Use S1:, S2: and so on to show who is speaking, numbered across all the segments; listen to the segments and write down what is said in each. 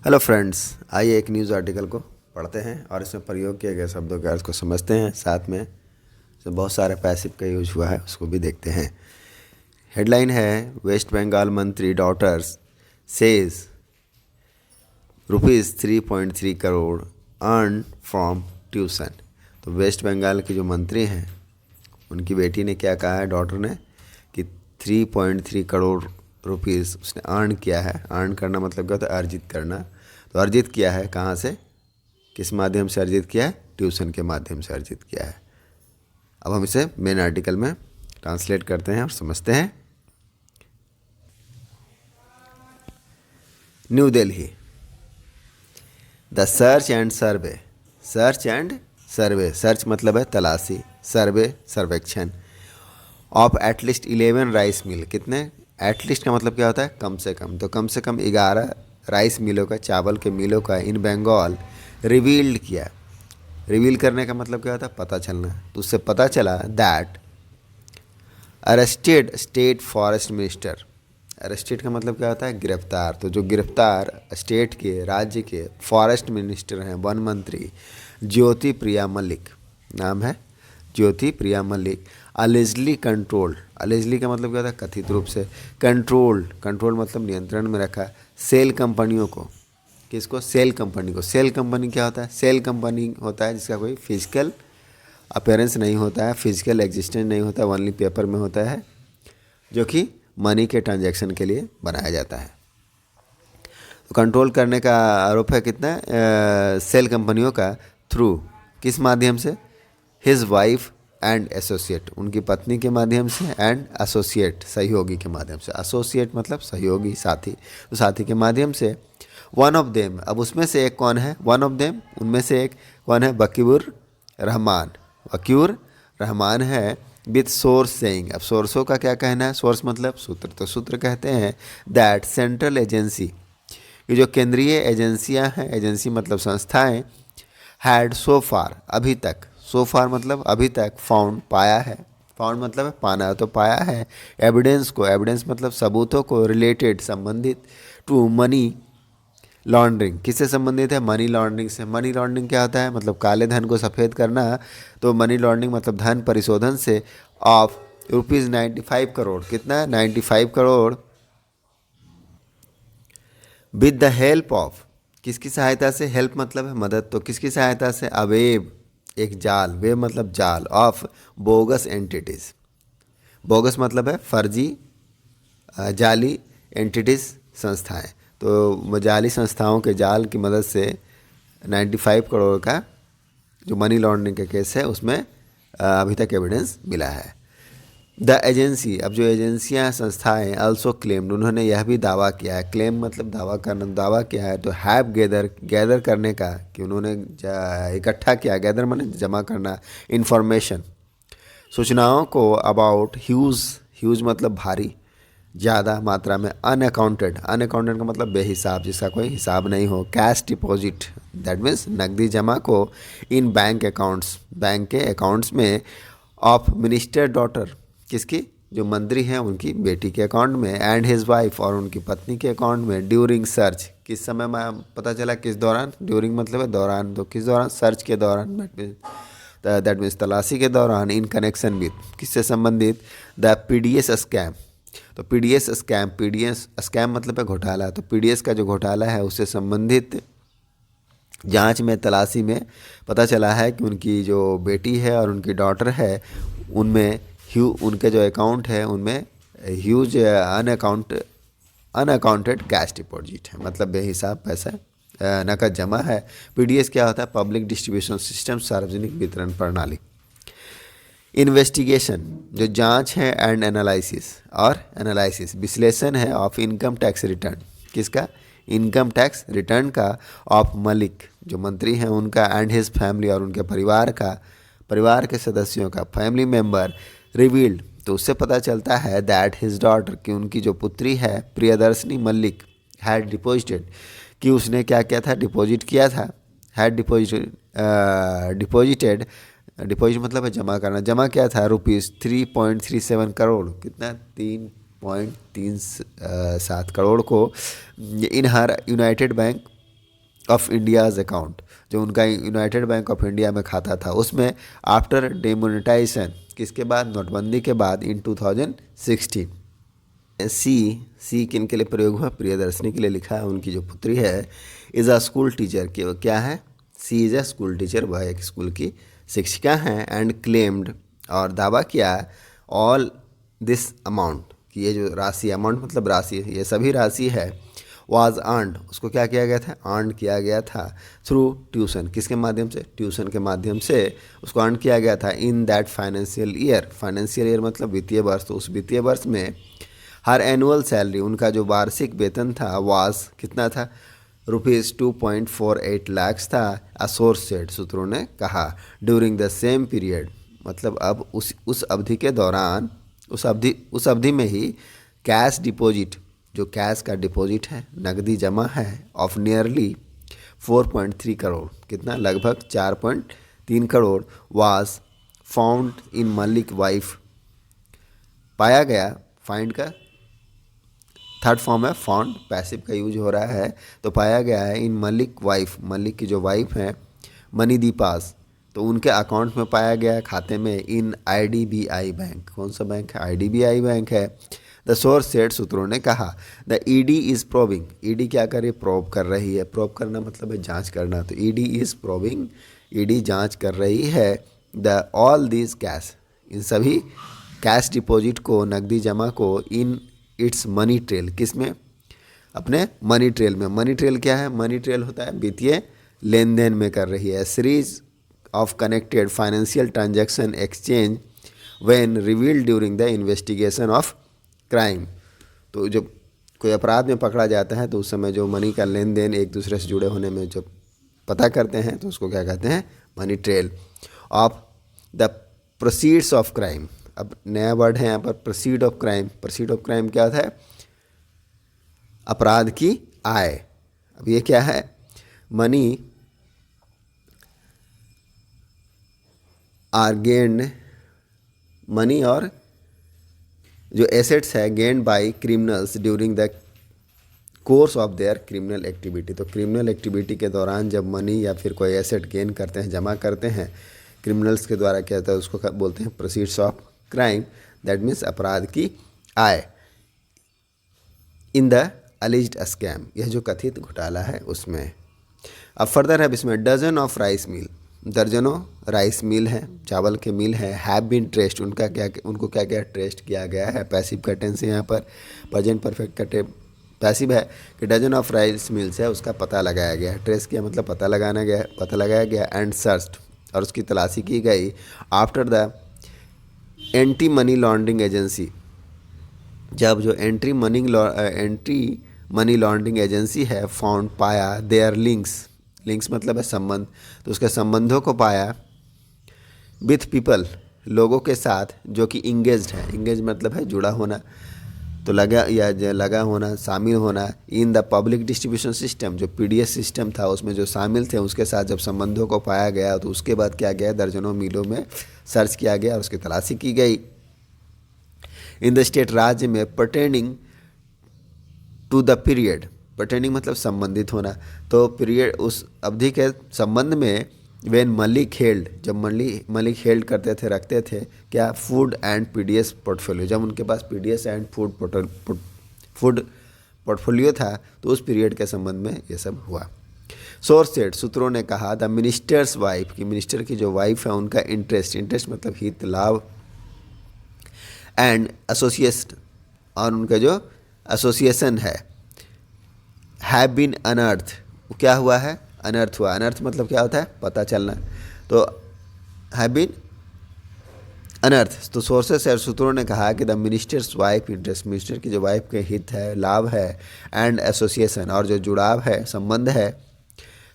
S1: Hello friends, आइए एक news article को पढ़ते हैं और इसमें प्रयोग किए गए शब्दों के अर्थ को समझते हैं। साथ में इसमें बहुत सारे पैसिव का यूज हुआ है, उसको भी देखते हैं। हेडलाइन है, वेस्ट बंगाल मंत्री daughters says ₹3.3 crore earn from tuition. तो वेस्ट बंगाल के जो मंत्री हैं उनकी बेटी ने क्या कहा है, डॉटर ने, कि 3.3 करोड़ रुपीज़ उसने अर्न किया है। अर्न करना मतलब क्या होता है, अर्जित करना। तो अर्जित किया है कहाँ से, किस माध्यम से अर्जित किया है, ट्यूशन के माध्यम से अर्जित किया है। अब हम इसे मेन आर्टिकल में ट्रांसलेट करते हैं और समझते हैं। New Delhi, the search and survey. Search and survey, search मतलब है तलाशी, सर्वे सर्वेक्षण, ऑफ एटलीस्ट 11 राइस मिल। कितने, एटलीस्ट का मतलब क्या होता है, कम से कम। तो कम से कम 11 राइस मिलों का, चावल के मिलों का इन बंगाल रिवील्ड किया। रिवील करने का मतलब क्या होता है, पता चलना। तो उससे पता चला that arrested state forest minister. Arrested का मतलब क्या होता है, गिरफ्तार। तो जो गिरफ्तार स्टेट के, राज्य के फॉरेस्ट मिनिस्टर हैं, वन मंत्री ज्योति प्रिया मलिक, नाम है ज्योति प्रिया मलिक, अलेजली कंट्रोल। अलेजली का मतलब क्या होता है, कथित रूप से। कंट्रोल, कंट्रोल मतलब नियंत्रण में रखा। सेल कंपनियों को, किसको, सेल कंपनी को। सेल कंपनी क्या होता है, सेल कंपनी होता है जिसका कोई फिजिकल अपीयरेंस नहीं होता है, फिजिकल एग्जिस्टेंस नहीं होता, ओनली पेपर में होता है, जो कि मनी के ट्रांजैक्शन के लिए बनाया जाता है। तो कंट्रोल करने का आरोप है कितना, सेल कंपनियों का, थ्रू, किस माध्यम से, हिज वाइफ एंड एसोसिएट, उनकी पत्नी के माध्यम से, एंड एसोसिएट सहयोगी के माध्यम से। एसोसिएट मतलब सहयोगी, साथी। तो साथी के माध्यम से। वन ऑफ देम, अब उसमें से एक कौन है, वन ऑफ देम उनमें से एक कौन है, वकीउर रहमान। वकीउर रहमान है, विथ सोर्स सेइंग। अब सोर्सों का क्या कहना है, सोर्स मतलब सूत्र। तो सूत्र कहते हैं दैट सेंट्रल एजेंसी, ये जो केंद्रीय एजेंसियां हैं, एजेंसी मतलब संस्थाएं, हैड सो फार, अभी तक, सो फार मतलब अभी तक, फाउंड पाया है, फाउंड मतलब है पाना, तो पाया है, एविडेंस को, एविडेंस मतलब सबूतों को, रिलेटेड संबंधित, टू मनी लॉन्ड्रिंग, किससे संबंधित है, मनी लॉन्ड्रिंग से। मनी लॉन्ड्रिंग क्या होता है, मतलब काले धन को सफ़ेद करना। तो मनी लॉन्ड्रिंग मतलब धन परिशोधन से, ऑफ ₹95 करोड़, कितना है, 95 crore, with the help of, किसकी सहायता से, हेल्प मतलब है मदद, तो किसकी सहायता से, अवेब, एक जाल, वेब मतलब जाल, ऑफ बोगस एंटिटीज। बोगस मतलब है फर्जी, जाली, एंटिटीज संस्थाएं। तो वो जाली संस्थाओं के जाल की मदद से 95 करोड़ का जो मनी लॉन्ड्रिंग का केस है उसमें अभी तक एविडेंस मिला है। द एजेंसी, अब जो एजेंसियां, संस्थाएं, आल्सो क्लेम्ड, उन्होंने यह भी दावा किया है। क्लेम मतलब दावा करना, दावा किया है। तो हैव गैदर, गैदर करने का, कि उन्होंने इकट्ठा किया, गैदर माने जमा करना, इंफॉर्मेशन, सूचनाओं को, अबाउट ह्यूज, ह्यूज मतलब भारी, ज़्यादा मात्रा में, अनअकाउंटेड, अनअकाउंटेड का मतलब बेहिसाब, जिसका कोई हिसाब नहीं हो, कैश डिपॉजिट, दैट मीन्स नकदी जमा को, इन बैंक अकाउंट्स, बैंक के अकाउंट्स में, ऑफ मिनिस्टर डॉटर, किसकी, जो मंत्री हैं उनकी बेटी के अकाउंट में, एंड हिज वाइफ, और उनकी पत्नी के अकाउंट में, ड्यूरिंग सर्च, किस समय में पता चला, किस दौरान, ड्यूरिंग मतलब है दौरान, तो किस दौरान, सर्च के दौरान, दैट मीन्स तलाशी के दौरान, इन कनेक्शन विद, किससे संबंधित, द पीडीएस स्कैम। तो पीडीएस स्कैम, पीडीएस स्कैम मतलब है घोटाला, तो पीडीएस का जो घोटाला है उससे संबंधित जांच में, तलाशी में पता चला है कि उनकी जो बेटी है और उनकी डॉटर है, उनमें उनके जो अकाउंट है उनमें ह्यूज अनअकाउंटेड कैश डिपॉजिट है, मतलब बेहिसाब पैसा नकद जमा है। पीडीएस क्या होता है, पब्लिक डिस्ट्रीब्यूशन सिस्टम, सार्वजनिक वितरण प्रणाली। इन्वेस्टिगेशन, जो जांच है, एंड एनालिसिस, और एनालिसिस विश्लेषण है, ऑफ इनकम टैक्स रिटर्न, किसका, इनकम टैक्स रिटर्न का, ऑफ मलिक, जो मंत्री हैं उनका, एंड हिज फैमिली, और उनके परिवार का, परिवार के सदस्यों का, फैमिली मेंबर, रिवील्ड, तो उससे पता चलता है दैट हिज डॉटर, कि उनकी जो पुत्री है प्रियदर्शनी मलिक, हैड डिपॉजिटेड, कि उसने क्या किया था, डिपॉजिट किया था, हैड डिपॉजिटेड, डिपॉजिट मतलब है जमा करना, जमा क्या था, ₹3.37 करोड़, कितना, 3.37 करोड़ को, in her United Bank of India's account, जो उनका यूनाइटेड बैंक ऑफ इंडिया में खाता था, उसमें आफ्टर डिमोनेटाइजेशन, किसके बाद, नोटबंदी के बाद, इन 2016। सी सी किन के लिए प्रयोग हुआ, प्रियदर्शनी के लिए लिखा है। उनकी जो पुत्री है इज़ अ स्कूल टीचर, की क्या है, सी इज़ अ स्कूल टीचर, वह एक स्कूल की शिक्षिका हैं। एंड क्लेम्ड, और दावा किया, ऑल दिस अमाउंट, कि ये जो राशि, अमाउंट मतलब राशि, ये सभी राशि है, वाज अर्नड, उसको क्या किया गया था, अर्न किया गया था थ्रू ट्यूशन, किसके माध्यम से, ट्यूशन के माध्यम से उसको अर्न किया गया था। In that financial year, financial year मतलब वित्तीय वर्ष, तो उस वित्तीय वर्ष में हर एनुअल सैलरी, उनका जो वार्षिक वेतन था, वाज कितना था, ₹2.48 लाख था। अ सोर्स सेड, सूत्रों ने कहा, ड्यूरिंग द सेम पीरियड, मतलब अब उस अवधि के दौरान, उस अवधि में ही कैश डिपॉजिट, जो कैश का डिपॉजिट है, नकदी जमा है, ऑफ नियरली 4.3 करोड़, कितना, लगभग 4.3 crore, was found in Malik wife, पाया गया, फाइंड का थर्ड फॉर्म है, फाउंड, पैसिव का यूज हो रहा है, तो पाया गया है इन मलिक वाइफ, मलिक की जो वाइफ है, मनी दी पास, तो उनके अकाउंट में पाया गया, खाते में, इन IDBI बैंक, कौन सा बैंक है, IDBI बैंक है। द सोर्स सेड, सूत्रों ने कहा, the ED is probing, ED क्या कर रही है, प्रोब कर रही है, प्रोब करना मतलब है जांच करना, तो ED इज़ प्रोबिंग, ED जांच कर रही है, द ऑल दिस कैश, इन सभी कैश डिपॉजिट को, नकदी जमा को, इन इट्स मनी ट्रेल, किस में, अपने मनी ट्रेल में। मनी ट्रेल क्या है, मनी ट्रेल होता है वित्तीय लेन देन में कर रही है। Series of connected financial transaction exchange when revealed during the investigation of crime, तो जब कोई अपराध में पकड़ा जाता है तो उस समय जो मनी का लेन देन एक दूसरे से जुड़े होने में जब पता करते हैं तो उसको क्या कहते हैं, money trail of the proceeds of crime. अब नया वर्ड है यहाँ पर, proceed of crime. Proceed of crime क्या होता है, अपराध की आय। अब ये क्या है, मनी आर गेन्ड, मनी और जो एसेट्स है gained by criminals during the course of their criminal activity, तो क्रिमिनल एक्टिविटी के दौरान जब मनी या फिर कोई एसेट गेन करते हैं, जमा करते हैं क्रिमिनल्स के द्वारा, क्या होता है, उसको बोलते हैं proceeds of crime, that means अपराध की आय। इन द अलिज्ड स्कैम, यह जो कथित घोटाला है उसमें। अब फर्दर है इसमें, डजन ऑफ राइस मिल, दर्जनों राइस मिल है, चावल के मिल है, हैव बीन ट्रेस्ड, उनको क्या क्या ट्रेस्ट किया गया है, पैसिव का टेंस है यहाँ पर, प्रेजेंट परफेक्ट का पैसिव है कि डजन ऑफ राइस मिल्स है, उसका पता लगाया गया, ट्रेस किया मतलब पता लगाया गया, एंड सर्च्ड, और उसकी तलाशी की गई, after the anti money laundering agency, जब जो एंटी मनी लॉन्ड्रिंग एजेंसी है, फाउंड, पाया, देयर लिंक्स मतलब है संबंध, तो उसके संबंधों को पाया, विथ पीपल, लोगों के साथ जो कि इंगेज्ड है, इंगेज मतलब है जुड़ा होना, तो लगा होना, शामिल होना, in the public distribution system, जो PDS सिस्टम था उसमें जो शामिल थे, उसके साथ जब संबंधों को पाया गया तो उसके बाद क्या गया, दर्जनों मिलों में सर्च किया गया और उसकी तलाशी की गई। इन द स्टेट, राज्य में, pertaining to the period, pertaining मतलब संबंधित होना, तो पीरियड उस अवधि के संबंध में, वेन मलिक हेल्ड, जब मलिक हेल्ड करते थे, रखते थे क्या, फूड एंड PDS पोर्टफोलियो, जब उनके पास PDS एंड फूड पोर्टफोलियो था तो उस पीरियड के संबंध में ये सब हुआ। सोर्स सेड, सूत्रों ने कहा, द मिनिस्टर्स वाइफ, की मिनिस्टर की जो वाइफ है उनका इंटरेस्ट मतलब हित लाभ, एंड एसोसिएशन, और उनका जो एसोसिएशन है, हैव बीन अनर्थ, क्या हुआ है, अनर्थ हुआ। अनर्थ मतलब क्या होता है, पता चलना, तो हैव बीन अनर्थ। तो सोर्सेस और सूत्रों ने कहा कि the ministers wife interest, minister की जो वाइफ के हित है, लाभ है, एंड एसोसिएशन, और जो जुड़ाव है, संबंध है,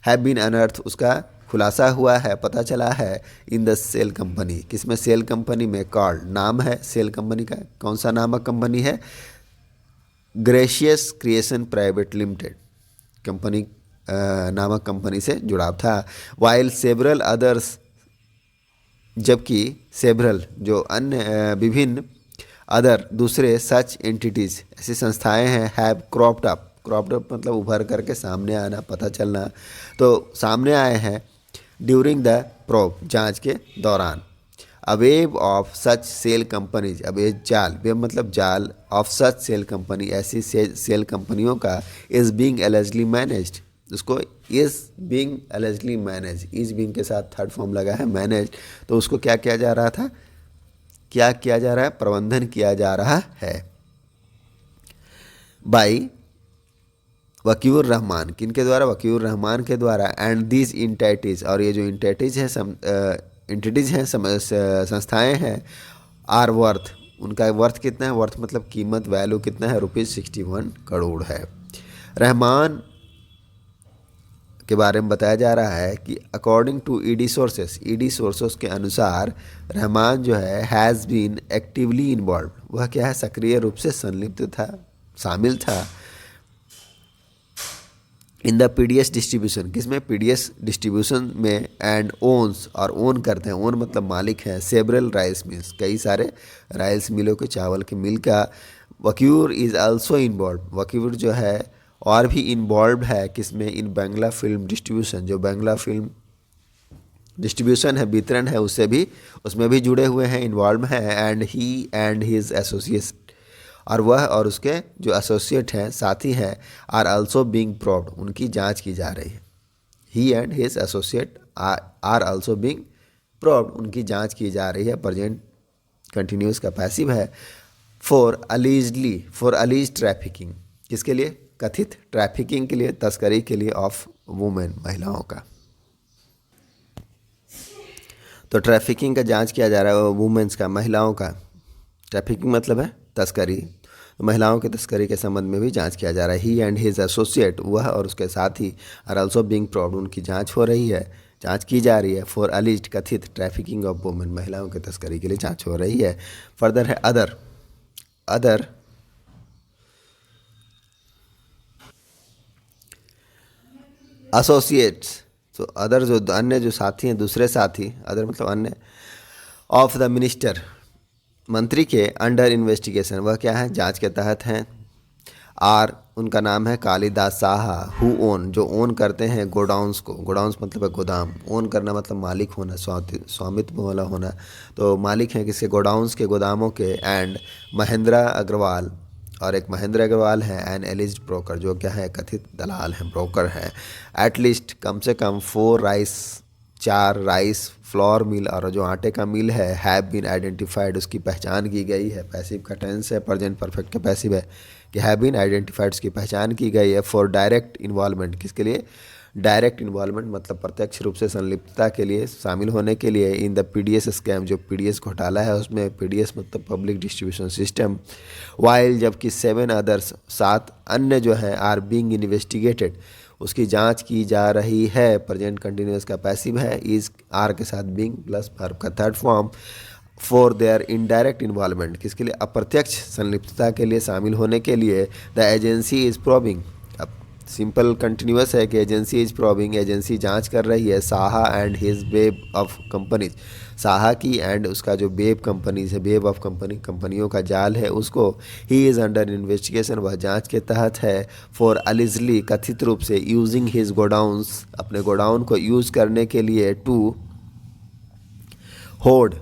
S1: हैव बीन अनर्थ, उसका खुलासा हुआ है, पता चला है, इन द सेल कंपनी, किसमें, सेल कंपनी में, कॉल्ड, नाम है सेल कंपनी का, कौन सा नामक कंपनी है, gracious creation private limited company नामक कंपनी से जुड़ाव था। वाइल सेवरल अदर्स, जबकि सेवरल जो अन्य विभिन्न, अदर दूसरे, सच एंटिटीज ऐसी संस्थाएं हैं, have cropped up cropped up मतलब उभर करके सामने आना, पता चलना। तो सामने आए हैं ड्यूरिंग द प्रोब, जांच के दौरान। A web of such shell companies, अब ये जाल, वेब मतलब जाल, ऑफ सच सेल कंपनी, ऐसी सेल कंपनियों का इज़ बीइंग एलिजिबली मैनेज्ड, उसको is being allegedly manage, is being के साथ थर्ड फॉर्म लगा है मैनेज, तो उसको क्या किया जा रहा था, क्या किया जा रहा है, प्रबंधन किया जा रहा है बाई वकीउर रहमान, किनके द्वारा, वकीउर रहमान के द्वारा। एंड दीज इंटाइटीज, और ये जो इंटाइटीज है, इंटिटीज हैं, संस्थाएं हैं, आर वर्थ, उनका वर्थ कितना है, वर्थ मतलब कीमत, वैल्यू कितना है, ₹61 करोड़ है। रहमान के बारे में बताया जा रहा है कि अकॉर्डिंग टू ईडी सोर्सेस के अनुसार रहमान जो है हैज़ बीन एक्टिवली इन्वॉल्व, वह क्या है, सक्रिय रूप से संलिप्त था, शामिल था, इन द पीडीएस डिस्ट्रीब्यूशन, किसमें, पीडीएस डिस्ट्रीब्यूशन में, एंड ओन्स, और ओन करते हैं, ओन मतलब मालिक हैं, सेवरल राइस मिल्स, कई सारे राइस मिलों के, चावल के मिल का। वकीउर इज़ आल्सो इन्वॉल्व, वकीउर जो है और भी इन्वॉल्व है किसमें, इन बांग्ला फिल्म डिस्ट्रीब्यूशन, जो बांग्ला फिल्म डिस्ट्रीब्यूशन है, वितरण है, उससे भी, उसमें भी जुड़े हुए हैं, इन्वॉल्व हैं। And he and his associate, और वह और उसके जो एसोसिएट हैं, साथी हैं, आर आल्सो बीइंग प्रोब्ड, उनकी जांच की जा रही है। He and his associate are also being probed, उनकी जांच की जा रही है, प्रेजेंट कंटिन्यूस का पैसिव है। फॉर अलीज ट्रैफिकिंग, किसके लिए, कथित ट्रैफिकिंग के लिए, तस्करी के लिए, ऑफ वुमेन, महिलाओं का। तो ट्रैफिकिंग का जांच किया जा रहा है, वुमेन्स का, महिलाओं का, ट्रैफिकिंग मतलब है तस्करी, तो महिलाओं की तस्करी के संबंध में भी जांच किया जा रहा है। ही एंड हिज एसोसिएट, वह और उसके साथी, आर आल्सो बीइंग प्रोब्ड, उनकी जांच हो रही है, जांच की जा रही है। फॉर अलीज्ड, कथित ट्रैफिकिंग ऑफ वुमेन, महिलाओं की तस्करी के लिए जांच हो रही है। फर्दर है अदर एसोसिएट्स, तो अदर जो अन्य जो साथी हैं, दूसरे साथी, अदर मतलब अन्य, ऑफ द मिनिस्टर, मंत्री के, अंडर इन्वेस्टिगेशन, वह क्या है, जांच के तहत हैं। आर, उनका नाम है कालिदास साहा, हु ओन, जो ओन करते हैं गोडाउंस को, गोडाउंस मतलब है गोदाम, ओन करना मतलब मालिक होना, स्वामित्व वाला होना, तो मालिक हैं किसके, गोडाउंस के, गोदामों के। एंड महेंद्रा अग्रवाल, और एक महेंद्र अग्रवाल है, एन एलिज्ड ब्रोकर, जो क्या है, कथित दलाल हैं, ब्रोकर हैं। एटलीस्ट, कम से कम 4 राइस फ्लोर मिल, और जो आटे का मिल है, हैव बीन आइडेंटिफाइड, उसकी पहचान की गई है, पैसिव का टेंस है, प्रेजेंट परफेक्ट का पैसिव है, कि हैव बीन आइडेंटिफाइड, उसकी पहचान की गई है। फॉर डायरेक्ट इन्वॉल्वमेंट, किसके लिए, डायरेक्ट इन्वॉल्वमेंट मतलब प्रत्यक्ष रूप से संलिप्तता के लिए, शामिल होने के लिए, इन द पीडीएस स्कैम, जो पीडीएस घोटाला है उसमें, पीडीएस मतलब पब्लिक डिस्ट्रीब्यूशन सिस्टम। वाइल, जबकि 7 अदर्स, 7 अन्य जो है, आर बीइंग इन्वेस्टिगेटेड, उसकी जांच की जा रही है, प्रेजेंट कंटिन्यूअस का पैसिव है, इज, आर के साथ बीइंग प्लस वर्ब का third form. For their indirect involvement, किसके लिए, अप्रत्यक्ष संलिप्तता के लिए, शामिल होने के लिए, द एजेंसी इज प्रोबिंग, अब सिंपल कंटिन्यूअस है कि एजेंसी इज प्रोबिंग, एजेंसी जांच कर रही है, Saha and his web of companies, Saha की एंड उसका जो वेब कंपनीज है, वेब ऑफ कंपनियों का जाल है, उसको, ही इज़ अंडर इन्वेस्टिगेशन, वह जांच के तहत है। फॉर अलिजली, कथित रूप से, यूजिंग हिज गोडाउंस, अपने गोडाउन को यूज़ करने के लिए, टू होड,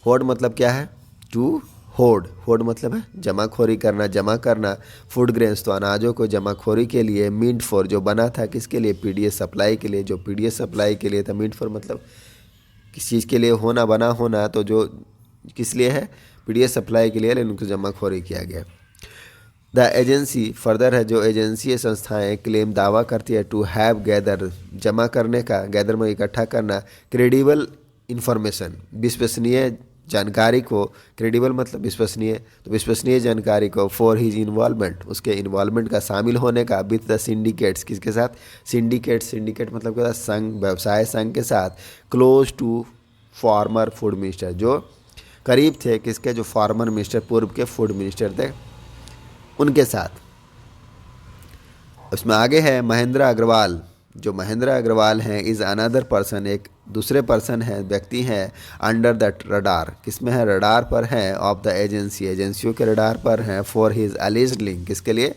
S1: होड मतलब क्या है, टू होड मतलब है जमाखोरी करना, जमा करना। फूड ग्रेन्स, तो अनाजों को जमाखोरी के लिए। मीट फॉर, जो बना था किसके लिए, पीडीएस सप्लाई के लिए, जो पीडीएस सप्लाई के लिए था। मीट फॉर मतलब किस चीज़ के लिए होना, बना होना, तो जो किस लिए है, पीडीएस सप्लाई के लिए, लेकिन उनको जमाखोरी किया गया। द एजेंसी, फर्दर है, जो एजेंसी संस्थाएं क्लेम, दावा करती है, टू हैव गैदर, जमा करने का, गैदर में इकट्ठा करना, क्रेडिबल इन्फॉर्मेशन, विश्वसनीय जानकारी को, क्रेडिबल मतलब विश्वसनीय, तो विश्वसनीय जानकारी को, फॉर हिज इन्वॉल्वमेंट, उसके इन्वॉल्वमेंट का, शामिल होने का, विथ द सिंडिकेट्स, किसके साथ, सिंडिकेट मतलब क्या, संघ, व्यवसाय संघ के साथ। Close to former food minister, जो करीब थे किसके, जो फॉर्मर मिनिस्टर, पूर्व के फूड मिनिस्टर थे, उनके साथ। उसमें आगे है महेंद्र अग्रवाल, जो महेंद्र अग्रवाल हैं, इज़ अनदर पर्सन, एक दूसरे पर्सन है, व्यक्ति हैं, अंडर द रडार, किसमें है, रडार पर हैं, ऑफ द एजेंसी, एजेंसियों के रडार पर हैं। फॉर हिज एलिज्ड लिंक, किसके लिए,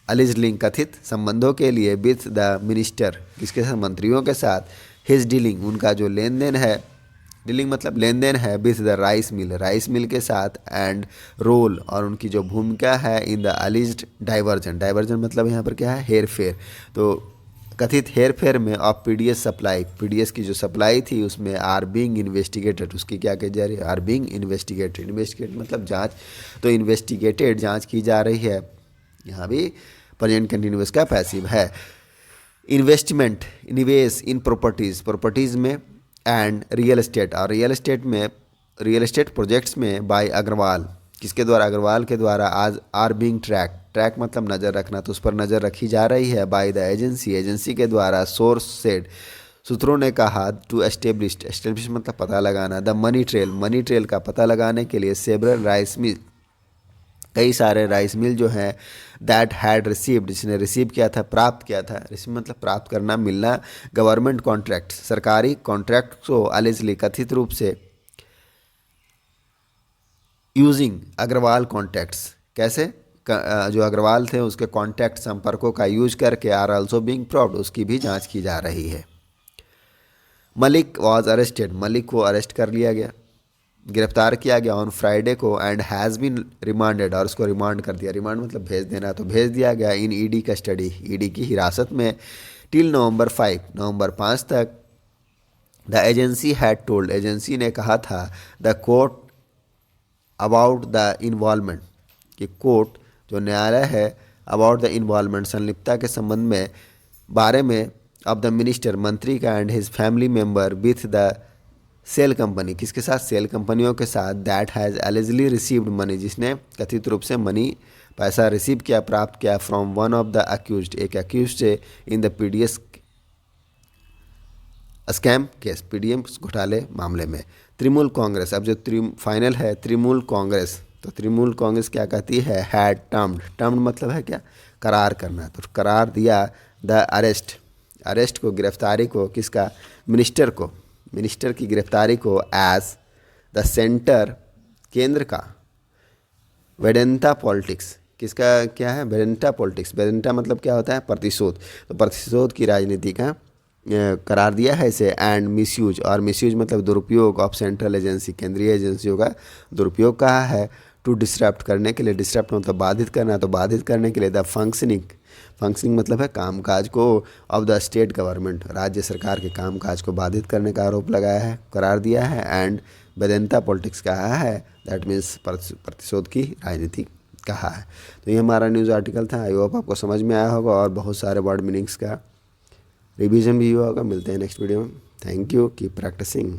S1: अलिज लिंक कथित संबंधों के लिए विथ द मिनिस्टर, किसके साथ, मंत्रियों के साथ, हिज डीलिंग, उनका जो लेन देन है, डीलिंग मतलब लेन देन है, विथ द राइस मिल के साथ, एंड रोल, और उनकी जो भूमिका है इन द अलिज्ड डाइवर्जन, डाइवर्जन मतलब यहाँ पर क्या है, हेर फेर, तो कथित हेर फेर में ऑफ पीडीएस सप्लाई, पीडीएस की जो सप्लाई थी उसमें आर बीइंग इन्वेस्टिगेटेड, उसकी क्या कही जा रही है, आर बीइंग इन्वेस्टिगेटेड, इन्वेस्टिगेट मतलब जांच, तो इन्वेस्टिगेटेड जांच की जा रही है, यहाँ भी प्रेजेंट कंटिन्यूअस का पैसिव है। इन्वेस्टमेंट, निवेश इन प्रॉपर्टीज़, प्रॉपर्टीज़ में, एंड रियल एस्टेट, और रियल एस्टेट में, रियल एस्टेट प्रोजेक्ट्स में, बाय अग्रवाल, किसके द्वारा, अग्रवाल के द्वारा, आज आर बीइंग ट्रैक, ट्रैक मतलब नज़र रखना, तो उस पर नज़र रखी जा रही है, बाय द एजेंसी, एजेंसी के द्वारा, सोर्स सेड, सूत्रों ने कहा, टू एस्टेब्लिश मतलब पता लगाना, द मनी ट्रेल का पता लगाने के लिए, सेवरल राइस मिल, कई सारे राइस मिल जो हैं, दैट हैड रिसीव्ड, जिसने रिसीव किया था, प्राप्त किया था, रिसीव मतलब प्राप्त करना, मिलना, गवर्नमेंट कॉन्ट्रैक्ट, सरकारी कॉन्ट्रैक्ट को अलिजली कथित रूप से, यूजिंग अग्रवाल कॉन्टैक्ट्स, कैसे, जो अग्रवाल थे उसके कॉन्टैक्ट संपर्कों का यूज करके, आर आल्सो बीइंग प्रोव्ड, उसकी भी जांच की जा रही है। मलिक वॉज अरेस्टेड, मलिक को अरेस्ट कर लिया गया, गिरफ्तार किया गया ऑन फ्राइडे को, एंड हैज़ बीन रिमांडेड, और उसको रिमांड कर दिया, रिमांड मतलब भेज देना, तो भेज दिया गया इन ईडी कस्टडी, ईडी की हिरासत में, टिल नवंबर 5, नवंबर 5 तक। The agency had told, agency ने कहा था, the court about the involvement, कि कोर्ट जो न्यायालय है, अबाउट द इन्वॉल्वमेंट, संलिप्तता के संबंध में, बारे में, ऑफ द मिनिस्टर, मंत्री का, and his family member, with the shell company, किसके साथ, सेल कंपनियों के साथ, that has allegedly received money, जिसने कथित रूप से मनी, पैसा रिसीव किया, प्राप्त किया, from one of the accused, एक अक्यूज्ड से, in the PDS scam case, PDM घोटाले मामले में। तृणमूल कांग्रेस, अब जो फाइनल है तृणमूल कांग्रेस, तो तृणमूल कांग्रेस क्या कहती है, हैड टर्म्ड मतलब है क्या, करार करना, तो करार दिया, द अरेस्ट को, गिरफ्तारी को, किसका, मिनिस्टर की गिरफ्तारी को, एज द सेंटर, केंद्र का, वेडेंटा पॉलिटिक्स, किसका क्या है, वेडेंटा पॉलिटिक्स, वेडेंटा मतलब क्या होता है, प्रतिशोध, तो प्रतिशोध की राजनीति का करार दिया है इसे, एंड मिसयूज, और मिसयूज मतलब दुरुपयोग, ऑफ सेंट्रल एजेंसी, केंद्रीय एजेंसियों का दुरुपयोग कहा है, टू डिस्टर्ब करने के लिए, डिस्टर्ब मतलब बाधित करना, तो बाधित करने के लिए, द फंक्शनिंग मतलब है कामकाज को, ऑफ द स्टेट गवर्नमेंट, राज्य सरकार के कामकाज को बाधित करने का आरोप लगाया है, करार दिया है, एंड वेदेंता पॉलिटिक्स कहा है, दैट मीन्स प्रतिशोध की राजनीति कहा है। तो ये हमारा न्यूज़ आर्टिकल था, आई होप आपको समझ में आया होगा, और बहुत सारे वर्ड मीनिंग्स का रिवीजन भी हुआ होगा। मिलते हैं नेक्स्ट वीडियो में। Thank you, keep practising.